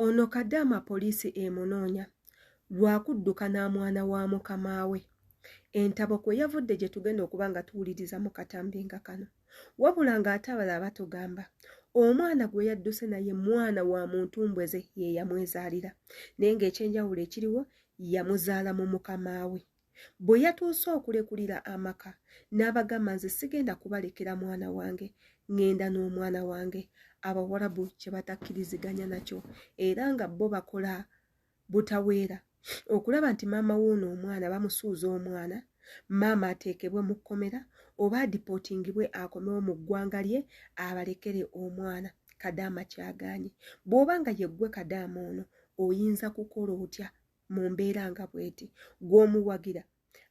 Ono Kadaama poliisi emunoonya lwakudduka n'amwana wa mukama we. Entabo kwe yavudde gye tugenda okuba nga tuwuliriza mu katambi nga kano. Wabula ng'ate abalala batugamba omwana gwe yadduse naye mwana wa muntumbweze ye yamwezaalira. Naye ng'ekyenjawulo ekiriwo yamuzaala mu mukama we. Bwe yatuuse okulekulira amaka n'abagamba nze sigenda kubalekera mwana wange, ngenda n'omwana wange. Abawarabu kye batakkiriziganya nakyo era nga bo bakola butaweera okulaba nti maama w'ono omwana bamusuuza omwana, maama ateekebwe mu kkomera oba adipootingibwe akomewo mu ggwanga lye abalekere omwana. Kadaama kyagaanye. Bw'oba nga yeggwe Kadaama ono oyinza kukola otya mu mbeera nga bweti? Gw'omuwagira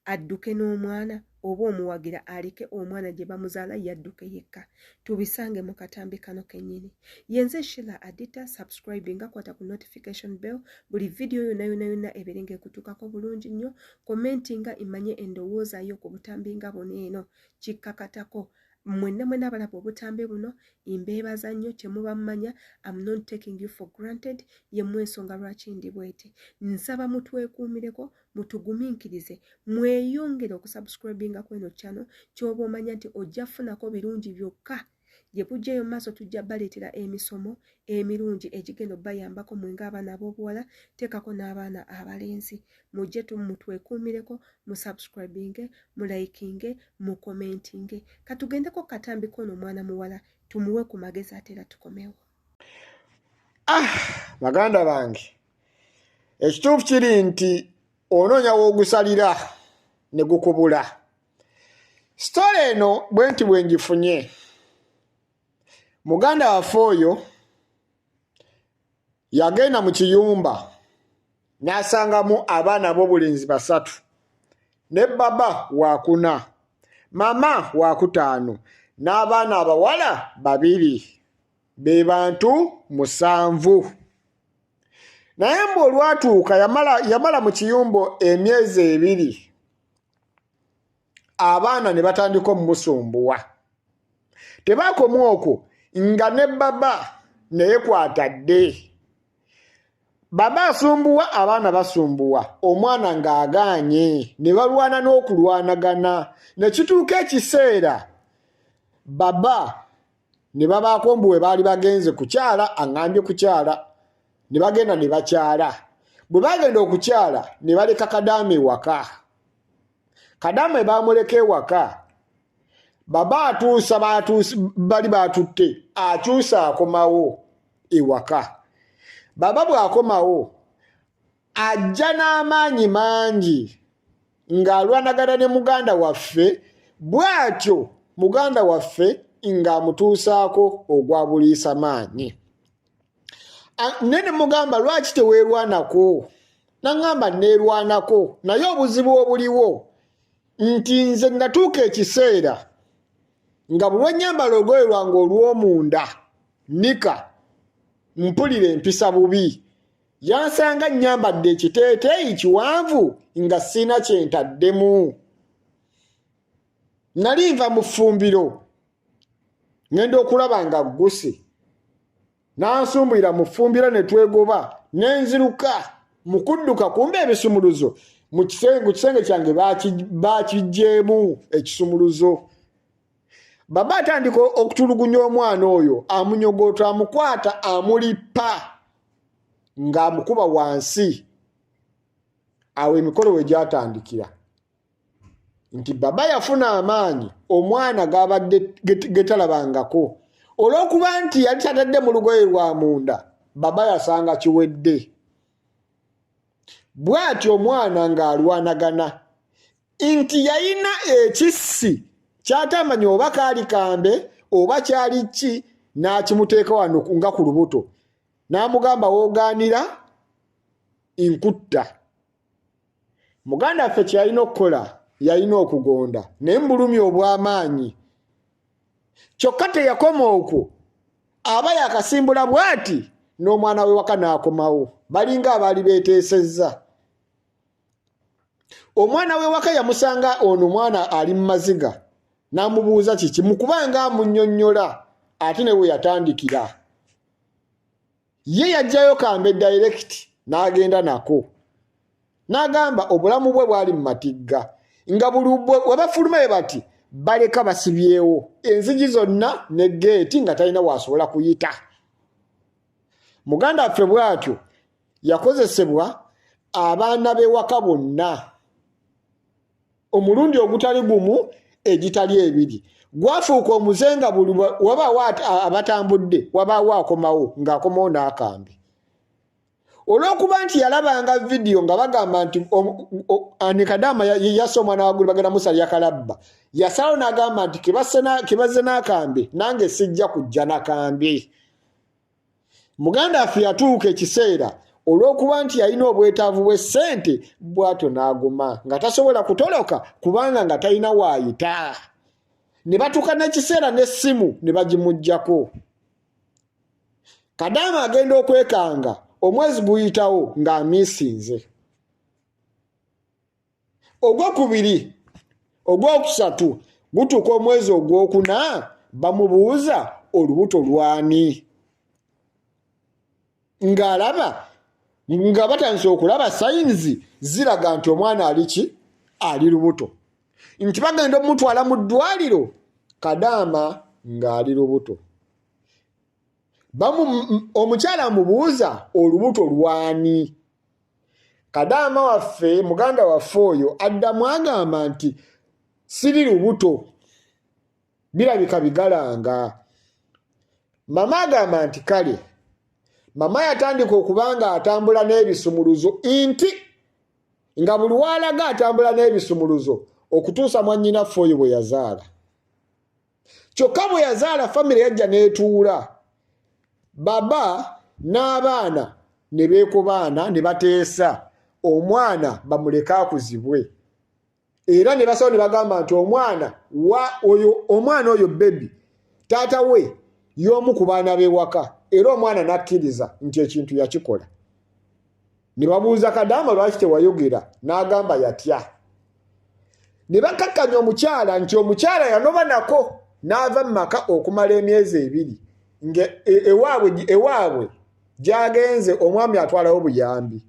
adduke n'omwana oba omuwagira aleke omwana gye bamuzaala yadduke yekka? Tubisange mu katambi kano kennyini. Yenze Sheila Adita, subscribinga, kwata ku notification bell buli video yonna eberenga ekutuukako bulungi nnyo. Commentinga imanye endowooza yo ku butambi nga buno eno kikkakatako. Mwenna abalaba obutambi buno imbeebaza nnyo kye muba mmanya. I'm not taking you for granted. Yemmwe ensonga lwaki ndi bweti. Nsaba mutwekuumireko, mutugumiikirize, mweyongere okusubscribinga kweno channel ky'oba omanya nti ojja funako birungi byokka. Gye bujjeyo mu maaso tujja baleetera emisomo emirungi egigenda bayambako mwenga abaana ab'obuwala, teekako n'abaana abalenzi. Mujje mutwekuumireko, musubscribinge, mulaikinge, mukomentinge. Katugendeko katambi kono mwana muwala tumuwe ku magezi ate era tukomewo. Baganda bange, ekituufu kiri nti onoonya w'ogusalira ne gukubula. Sitole eno bwenti bwe ngifunye. Muganda waffe oyo yagenda mu kiyumba n'asangamu abaana b'obulenzi 3 ne baba wakuna, mama wakutaano n'abaana abawala 2, be bantu 7. Naye mbu olwatuuka yamala mu kiyumba emyezi 2, abaana ne batandika omusumbuwa. Tebaakoma okwo nga ne baba neyekwata dde. Baba asumbuwa, abaana basumbuwa, omwana ng'agaanye, ne balwana n'okulwanagana. Ne kituuka ekiseera baba ne babaako mbu we baali bagenze kukyala, aŋŋambye kukyala, ne bagenda ne bakyala. Bwe bagenda okukyala ne baleka Kadaama ewaka. Kadaama baamuleka ewaka, baba atuusa bali batutte, akyusa akomawo ewaka. Baba bw'akomawo ajja n'amaanyi mangi ng'alwanagana ne muganda waffe, bw'atyo muganda waffe ng'amutuusaako ogwa buliisa maanyi. Ne mugamba lwaki teweerwanako? Naŋŋamba neerwanako, naye obuzibu obuliwo nti nze natuuka ekiseera nga bwe nyambala olugoye lwange olw'omunda nika mpulira empisa bubi, yansanga nyambadde ekiteeteeyi kiwanvu nga sina kye ntaddemu. Nali nva mu ffumbiro ngenda okulaba nga gguse, n'ansumbulira mu ffumbiro ne twegoba, n'enziruka mu kudduka kumbe ebisumuluzo mu kisenge kyange bakiggyeemu ekisumuluzo. Baba atandika okutulugunya omwana oyo, amunyogoota, amukwata, amulippa ng'amukuba wansi. Awo emikolo we gyatandikira nti baba yafuna amaanyi, omwana g'abadde getalabangako. Olw'okuba nti yali tatadde mu lugoye lwa munda, baba yasanga kiwedde. Bw'atyo omwana ng'alwanagana nti yalina ekissi kyatamanya oba kaali kambe oba kyali ki, n'akimuteeka wano nga ku lubuto. N'amugamba woogaanira nkutta. Muganda waffe kyalina okukola yalina okugonda, naye mbulumi obw'amaanyi. Kyokka teyakoma okwo, aba yakasimbula bw'ati n'omwana we waka n'akomawo, balinga abaali beeteesezza. Omwana we waka yamusanga ono omwana ali mu maziga, n'amubuuza kiki, mu kubanga amunnyonnyola ate ne we yatandikira. ye yajjayo kambe direct n'agenda nako n'agamba obulamu bwe bwali mu matigga nga buli wabafulumayo bati baleka basibyewo enzigi zonna ne geeti nga talina wasobola kuyita. Muganda waffe bw'atyo yakozesebwa abaana b'ewaka bonna omulundi ogutali gumu egitali ebiri. Gwafuuka omuzenga buli wabaawo abatambudde wabaawo akomawo ng'akomawo n'akambi. Olw'okuba nti yalabanga vidiyo nga bagamba nti Ani Kadaama yassa omwana waggulu bagenda musalya kalabba, yasalawo n'agamba nti kebazze n'akambi nange sijja kujja nakambi. Muganda waffe yatuuka ekiseera olw'okuba nti yalina obwetaavu bw'essente bw'atyo n'aguma nga tasobola kutoloka kubanga nga talina waayita. Ne batuuka n'ekiseera n'essimu ne bagimuggyako. Kadaama agenda okwekanga omwezi guyitawo ng'amiisinze. Ogwokubiri ogwokusatu gutuuka omwezi ogwokuna bamubuuza olubuto lwani ng'alaba nga batandise okulaba sayinzi ziraga nti omwana ali lubuto, nti bagenda omutwala mu ddwaliro Kadaama ng'ali lubuto. Omukyala amubuuza olubuto lwani. Kadaama waffe muganda waffe oyo addamu agamba nti siri lubuto, birabika bigalanga. Mama agamba nti kale. Mama yatandika okubanga atambula n'ebisumuluzo nti nga buli walaga atambula n'ebisumuluzo okutuusa mwannyinaffe oyo bwe yazaala. Kyokka bwe yazaala famire yajja n'etuula, baba n'abaana ne beekobaana ne bateesa omwana bamuleke akuzibwe. Era ne basawo ne bagamba nti omwana oyo bebi taata we y'omu ku baana b'ewaka, era omwana n'akkiriza nti ekintu yakikola. Ne babuuza Kadaama lwaki tewayogera, n'agamba yatya. Ne bakakkanya omukyala nti omukyala yanoba nako n'ava mu maka okumala emyezi 2 ewaabwe gy'agenze omwami atwalawo buyambi.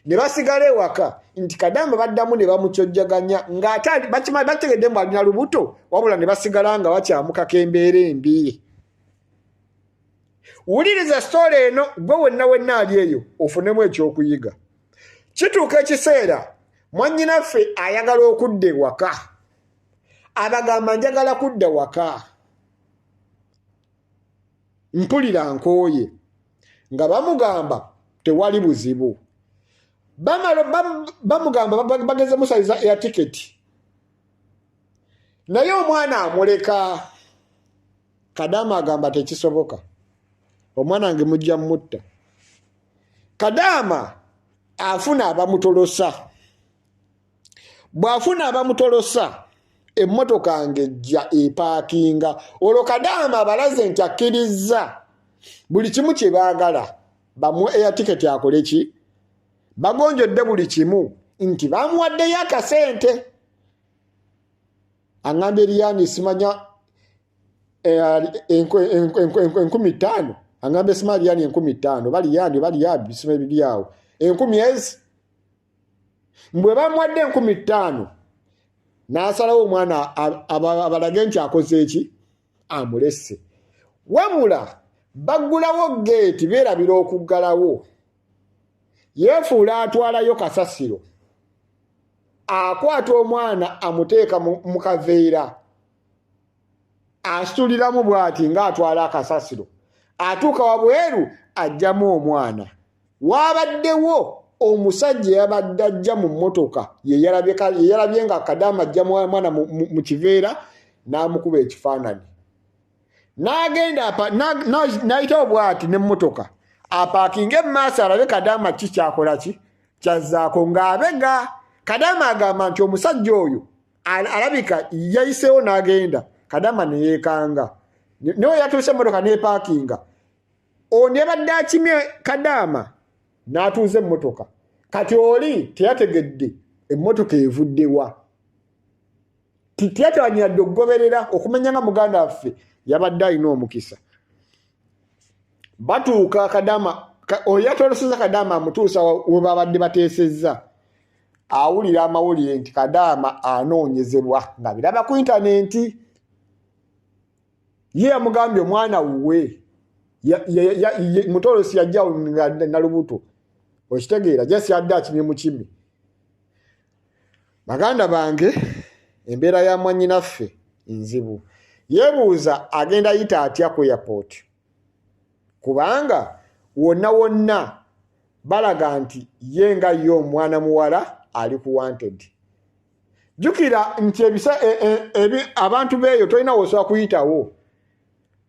Ne basigala ewaka nti Kadaama baddamu ne bamukyojjaganya ng'ate bategedde mbu alina lubuto, wabula ne basigala nga bakyamukako embeera embi. Wuliriza story eno gwe wenna ali eyo ofunemu ekyokuyiga. Kituuka ekiseera mwannyinaffe ayagala okudda ewaka, abagamba njagala kudda waka, mpulira nkooye, nga bamugamba tewali buzibu. Bamugamba bageze musaliza ya tiketi, naye omwana amuleka. Kadaama agamba tekisoboka, omwana wange mujja mutta. Kadaama afuna abamutolosa. Bw'afuna abamutolosa emmotoka ng'ejja epaakinga. Olwo Kadaama abalaze nti akkiriza buli kimu kye baagala bamu eya tiketi akole ki, bagonjodde buli kimu nti bamuwaddeyo akasente. Aŋŋamba Eriyani simanya 50,000, aŋŋamba esima Eriyani 50,000 bali yabi bisima ebiri awo 10,000. Mbwe bamuwadde 50,000 n'asalawo omwana abalage nti akoze eki, amulesse. Wamula baggulawo geeti beerabira okuggalawo, yeefuula atwalayo kasasiro, akwata omwana amuteeka mu kaveera, asituliramu bw'ati ng'atwala akasasiro, atuuka wabweru ajjamu omwana. Waabaddewo omusajja yabadde ajja mu mmotoka, ye yalabye nga Kadaama ajjamu omwana mu kiveera, n'amukuba ekifaananyi. N'agenda n'ayitawo bw'ati n'emmotoka apaakinga emmaaso alabe Kadaama kikyakola ki, kyazzaako ng'abega. Kadaama agamba nti omusajja oyo alabika yayiseewo n'agenda. Kadaama ne yeekanga, naye yatuuse emmotoka n'epaakinga. Ono yabadde akimye Kadaama n'atuuza emmotoka. Kati oli teyategedde emmotoka evuddewa, tiyatawanyadde okugoberera okumenya nga muganda waffe yabadde alina omukisa. batuuka Kadaama oyatolosoza Kadaama amutuusa we babadde bateesezza awulira amawulire nti Kadaama anoonyezebwa nga biraba ku intaneti. Ye amugambye omwana wuwe mutolosi yajja na lubuto okitegeera jesi yadde akimye mu kimi. Baganda bange embeera ya mwannyinaffe nzibu. Yeebuuza agenda yita atya ku airport kubanga wonna balaga nti ye nga ye omwana muwala ali ku wanted. Jukira nti abantu beeyo tolina wosobola kuyitawo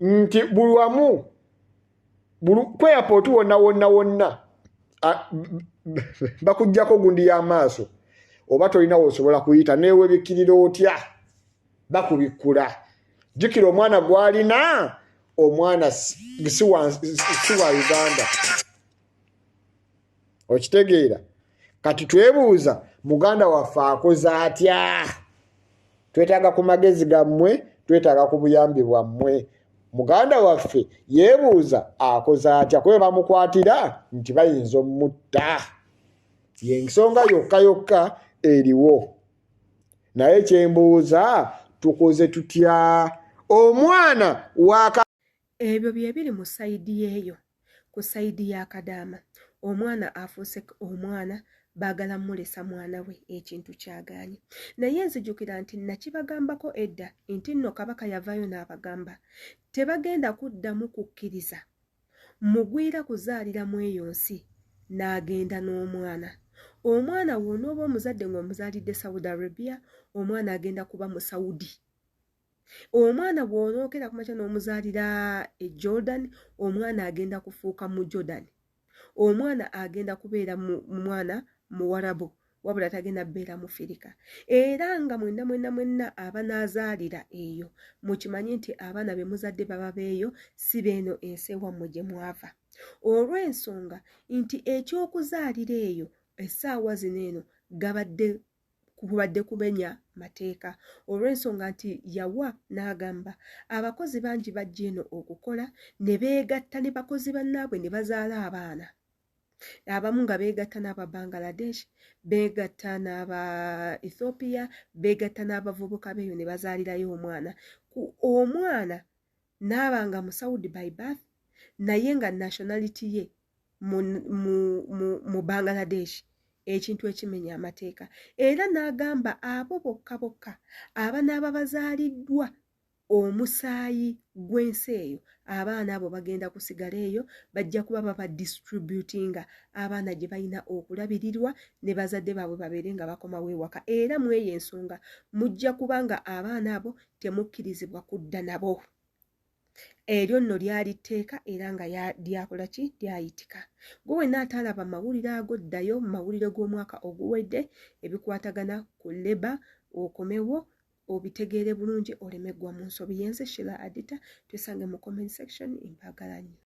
nti buli wamu ku airport wonna bakuggyako gundi y'amaaso oba tolina wosobola kuyita newe bikkirira otya bakubikkula. Jukira omwana gwalina omwana si wa Uganda okitegeera. Kati twebuuza muganda waffe akoze atya? Twetaaga ku magezi gammwe, twetaaga ku buyambi bwammwe. Muganda waffe yeebuuza akoze atya? Kwe bamukwatira nti bayinza omutta. Y'ensonga yokka eriwo. Naye kyembuuza tukoze tutya? Omwana waka ebyo bye biri mu sayidi yeeyo. Ku sayidi ya Kadaama omwana afuuse omwana baagala mulesa mwana we ekintu kyagaanye. Naye nzijukira nti nakibagambako edda nti nno Kabaka yavaayo n'abagamba tebagenda kuddamu kukkiriza mugwira kuzaalira mu eyo nsi n'agenda n'omwana. Omwana w'onooba omuzadde ng'omuzaalidde Saudi Arabia, omwana agenda kuba mu Saudi. Omwana bw'onookera ku makya n'omuzaalira e Jordan, omwana agenda kufuuka mu Jordan. Omwana agenda kubeera mwana muwarabu wabula tagenda beera mu Firika. Era nga mwenna abanaazaalira eyo mukimanyi nti abaana be muzadde baba beeyo si beeno ensi ewammwe gye mwava. Olw'ensonga nti eky'okuzaalira eyo essaawa zino eno kubadde kumenya mateeka. Olw'ensonga nti yawa n'agamba abakozi bangi bajja eno okukola ne beegatta ne bakozi bannaabwe ne bazaala abaana. Abamu nga beegatta n'aba Bangladesh, beegatta n'aba Ethiopia, beegatta n'abavubuka beeyo ne bazaalirayo omwana. Omwana n'abanga mu Saudi by birth naye nga nationality ye mu Bangladesh, ekintu ekimenya amateeka. Era n'agamba abo bokka abanaaba bazaaliddwa omusaayi gw'ensi eyo, abaana abo bagenda kusigala eyo, bajja kuba babadistributinga abaana gye balina okulabirirwa ne bazadde baabwe babeere nga bakomawo ewaka. Era mu eyo ensonga mujja kubanga abaana abo temukkirizibwa kudda nabo. Eryo nno lyali tteeka era nga lyakola ki? Lyayitika. Gwe wenna ataalaba mawulire ago ddayo mu mawulire g'omwaka oguwedde ebikwatagana ku leba okomewo obitegeere bulungi oleme ggwa mu nsobi. Yenze Sheila Adita, twesange mu comment section. Mbagala nnyo.